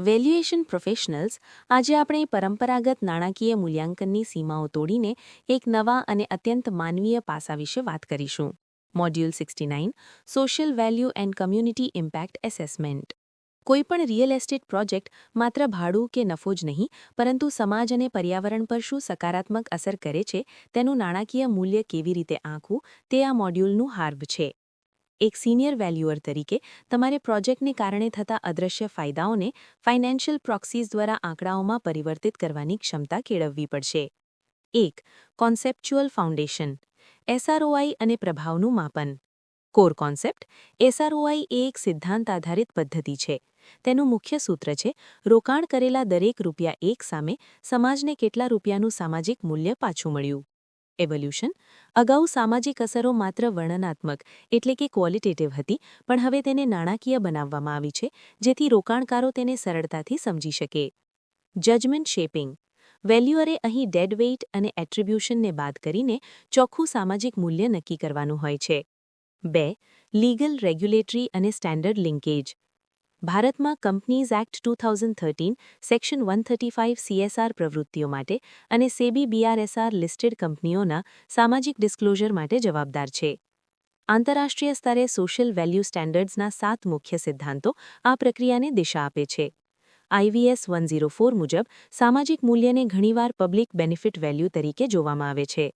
Valuation professionals આજે આપણે પરંપરાગત નાણાકીય મૂલ્યાંકનની સીમાઓ તોડીને એક નવા અને અત્યંત માનવીય પાસા વિશે વાત કરીશું. Module 69 social value and community impact assessment. કોઈપણ રિયલ એસ્ટેટ પ્રોજેક્ટ માત્ર ભાડું કે નફો જ નહીં, પરંતુ સમાજ અને પર્યાવરણ પર શું સકારાત્મક અસર કરે છે તેનું નાણાકીય મૂલ્ય કેવી રીતે આંકવું તે આ મોડ્યુલનું હાર્બ છે. એક સિનિયર વેલ્યુઅર તરીકે તમારે પ્રોજેક્ટને કારણે થતા અદૃશ્ય ફાયદાઓને ફાઇનાન્શિયલ પ્રોક્સીઝ દ્વારા આંકડાઓમાં પરિવર્તિત કરવાની ક્ષમતા કેળવવી પડશે. 1. Conceptual foundation. એસઆરઓઆઈ અને પ્રભાવનું માપન. Core concept. એસઆરઓઆઈ એ એક સિદ્ધાંત આધારિત પદ્ધતિ છે. તેનું મુખ્ય સૂત્ર છે રોકાણ કરેલા દરેક રૂપિયા એક સામે સમાજને કેટલા રૂપિયાનું સામાજિક મૂલ્ય પાછું મળ્યું. એવોલ્યુશન. અગાઉ સામાજિક અસરો માત્ર વર્ણનાત્મક એટલે કે ક્વોલિટેટિવ હતી, પણ હવે તેને નાણાકીય બનાવવામાં આવી છે, જેથી રોકાણકારો તેને સરળતાથી સમજી શકે. Judgement shaping. વેલ્યુઅરે અહીં ડેડ વેઇટ અને એટ્રીબ્યુશનને બાદ કરીને ચોખ્ખું સામાજિક મૂલ્ય નક્કી કરવાનું હોય છે. 2. લીગલ, રેગ્યુલેટરી અને સ્ટેન્ડર્ડ લિંકેજ. ભારતમાં કંપનીઝ એક્ટ 2013 સેક્શન 135 સીએસઆર પ્રવૃત્તિઓ માટે અને સેબી બીઆરએસઆર લિસ્ટેડ કંપનીઓના સામાજિક ડિસ્ક્લોઝર માટે જવાબદાર છે. આંતરરાષ્ટ્રીય સ્તરે સોશિયલ વેલ્યુ સ્ટેન્ડર્ડ્સના 7 મુખ્ય સિદ્ધાંતો આ પ્રક્રિયાને દિશા આપે છે. IVS 104 મુજબ સામાજિક મૂલ્યને ઘણીવાર પબ્લિક બેનિફિટ વેલ્યુ તરીકે જોવામાં આવે છે.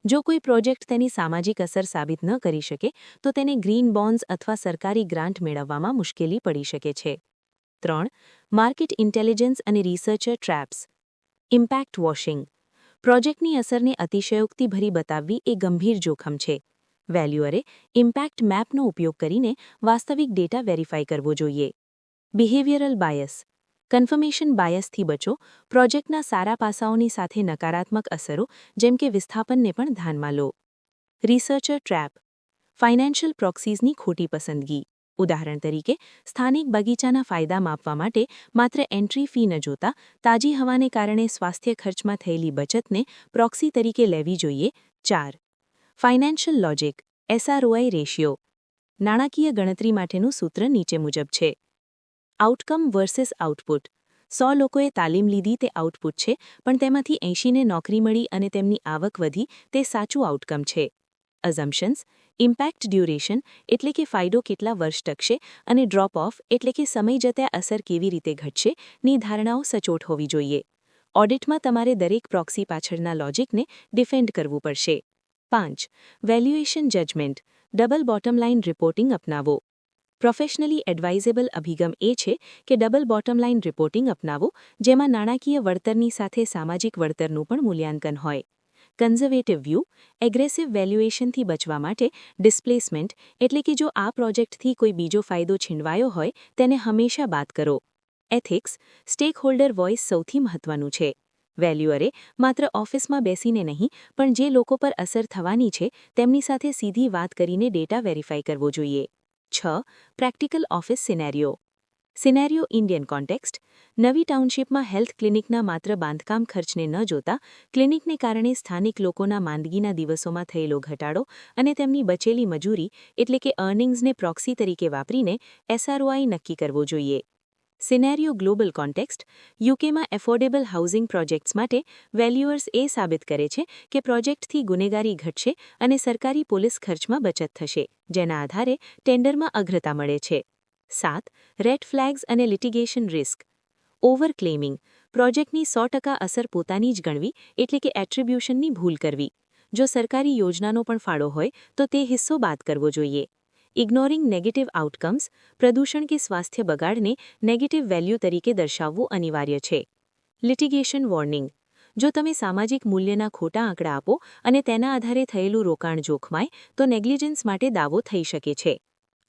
જો કોઈ પ્રોજેક્ટ તેની સામાજિક અસર સાબિત ન કરી શકે તો તેને ગ્રીન બોન્ડ્સ અથવા સરકારી ગ્રાન્ટ મેળવવામાં મુશ્કેલી પડી શકે છે. 3. માર્કેટ ઇન્ટેલિજન્સ અને રિસર્ચર ટ્રેપ્સ. Impact washing. પ્રોજેક્ટની અસરને અતિશયોક્તિભરી બતાવવી એ ગંભીર જોખમ છે. વેલ્યુઅરે ઇમ્પેક્ટ મેપનો ઉપયોગ કરીને વાસ્તવિક ડેટા વેરીફાઈ કરવો જોઈએ. Behavioural bias. કન્ફર્મેશન બાયસથી બચો. પ્રોજેક્ટના સારા પાસાઓની સાથે નકારાત્મક અસરો જેમ કે વિસ્થાપનને પણ ધ્યાનમાં લો. Researcher trap. ફાઇનાન્શિયલ પ્રોક્સીઝની ખોટી પસંદગી. ઉદાહરણ તરીકે, સ્થાનિક બગીચાના ફાયદા માપવા માટે માત્ર એન્ટ્રી ફી ન જોતા તાજી હવાને કારણે સ્વાસ્થ્ય ખર્ચમાં થયેલી બચતને પ્રોક્સી તરીકે લેવી જોઈએ. 4. Financial logic. SROI ratio. નાણાકીય ગણતરી માટેનું સૂત્ર નીચે મુજબ છે. Outcome versus output. 100 લોકોએ તાલીમ લીધી તે આઉટપુટ છે, પણ તેમાંથી 80ને નોકરી મળી અને તેમની આવક વધી તે સાચું આઉટકમ છે. અઝમ્પશન્સ. ઇમ્પેક્ટ ડ્યુરેશન એટલે કે ફાયદો કેટલા વર્ષ ટકશે અને ડ્રોપ ઓફ એટલે કે સમય જતાં અસર કેવી રીતે ઘટશે ની ધારણાઓ સચોટ હોવી જોઈએ. ઓડિટમાં તમારે દરેક પ્રોક્સી પાછળના લોજિકને ડિફેન્ડ કરવું પડશે. 5. Valuation judgement. Double bottom line reporting અપનાવો. પ્રોફેશનલી એડવાઇઝેબલ અભિગમ એ છે કે ડબલ બોટમ લાઇન રિપોર્ટિંગ અપનાવો, જેમાં નાણાકીય વળતરની સાથે સામાજિક વળતરનું પણ મૂલ્યાંકન હોય. Conservative view. એગ્રેસિવ વેલ્યુએશનથી બચવા માટે ડિસ્પ્લેસમેન્ટ એટલે કે જો આ પ્રોજેક્ટથી કોઈ બીજો ફાયદો છીનવાયો હોય તેને હંમેશા બાદ કરો. એથિક્સ. સ્ટેકહોલ્ડર વોઇસ સૌથી મહત્વનું છે. વેલ્યુઅરે માત્ર ઓફિસમાં બેસીને નહીં, પણ જે લોકો પર અસર થવાની છે તેમની સાથે સીધી વાત કરીને ડેટા વેરીફાઈ કરવો જોઈએ. 6. Practical office scenario. Scenario Indian context. નવી ટાઉનશીપમાં હેલ્થ ક્લિનિકના માત્ર બાંધકામ ખર્ચને ન જોતા ક્લિનિકને કારણે સ્થાનિક લોકોના માંદગીના દિવસોમાં થયેલો ઘટાડો અને તેમની બચેલી મજૂરી એટલે કે અર્નિંગ્સને પ્રોક્સી તરીકે વાપરીને એસઆરઓઆઈ નક્કી કરવો જોઈએ. Scenario global context. યુકેમાં એફોર્ડેબલ હાઉસિંગ પ્રોજેક્ટ્સ માટે વેલ્યુઅર્સ એ સાબિત કરે છે કે પ્રોજેક્ટથી ગુનેગારી ઘટશે અને સરકારી પોલીસ ખર્ચમાં બચત થશે, જેના આધારે ટેન્ડરમાં અગ્રતા મળે છે. 7. રેડ ફ્લેગ્સ અને લિટિગેશન રિસ્ક. Over claiming. પ્રોજેક્ટની 100% અસર પોતાની જ ગણવી એટલે કે એટ્રીબ્યુશનની ભૂલ કરવી. જો સરકારી યોજનાનો પણ ફાળો હોય તો તે હિસ્સો બાદ કરવો જોઈએ. Ignoring negative outcomes. પ્રદૂષણ કે સ્વાસ્થ્ય બગાડને નેગેટિવ વેલ્યુ તરીકે દર્શાવવું અનિવાર્ય છે. Litigation warning. જો તમે સામાજિક મૂલ્યના ખોટા આંકડા આપો અને તેના આધારે થયેલું રોકાણ જોખમાય તો નેગ્લિજન્સ માટે દાવો થઈ શકે છે.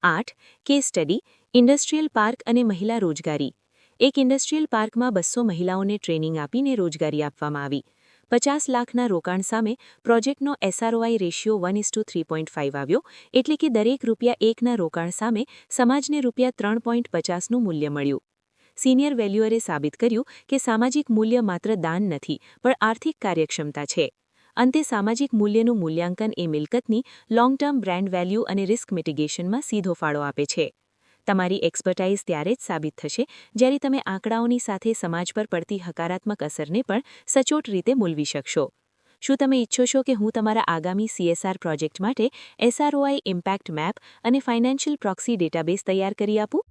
8. Case study. ઇન્ડસ્ટ્રીયલ પાર્ક અને મહિલા રોજગારી. એક ઇન્ડસ્ટ્રીયલ પાર્કમાં 200 મહિલાઓને ટ્રેનિંગ આપીને રોજગારી આપવામાં આવી. 50 લાખના રોકાણ સામે પ્રોજેક્ટનો એસઆરઓઆઈ રેશિયો 1:3.5 આવ્યો, એટલે કે દરેક રૂપિયા 1ના રોકાણ સામે સમાજને રૂપિયા 3.50નું મૂલ્ય મળ્યું. સિનિયર વેલ્યુઅરે સાબિત કર્યું કે સામાજિક મૂલ્ય માત્ર દાન નથી, પણ આર્થિક કાર્યક્ષમતા છે. અંતે સામાજિક મૂલ્યનું મૂલ્યાંકન એ મિલકતની લોંગ ટર્મ બ્રાન્ડ વેલ્યુ અને રિસ્ક મિટિગેશનમાં સીધો ફાળો આપે છે. તમારી એક્સપર્ટાઇઝ ત્યારે જ સાબિત થશે જ્યારે તમે આંકડાઓની સાથે સમાજ પર પડતી હકારાત્મક અસરને પણ સચોટ રીતે મૂલવી શકશો. શું તમે ઈચ્છો છો કે હું તમારા આગામી CSR પ્રોજેક્ટ માટે SROI ઇમ્પેક્ટ મેપ અને ફાઇનાન્શિયલ પ્રોક્સી ડેટાબેઝ તૈયાર કરી આપું?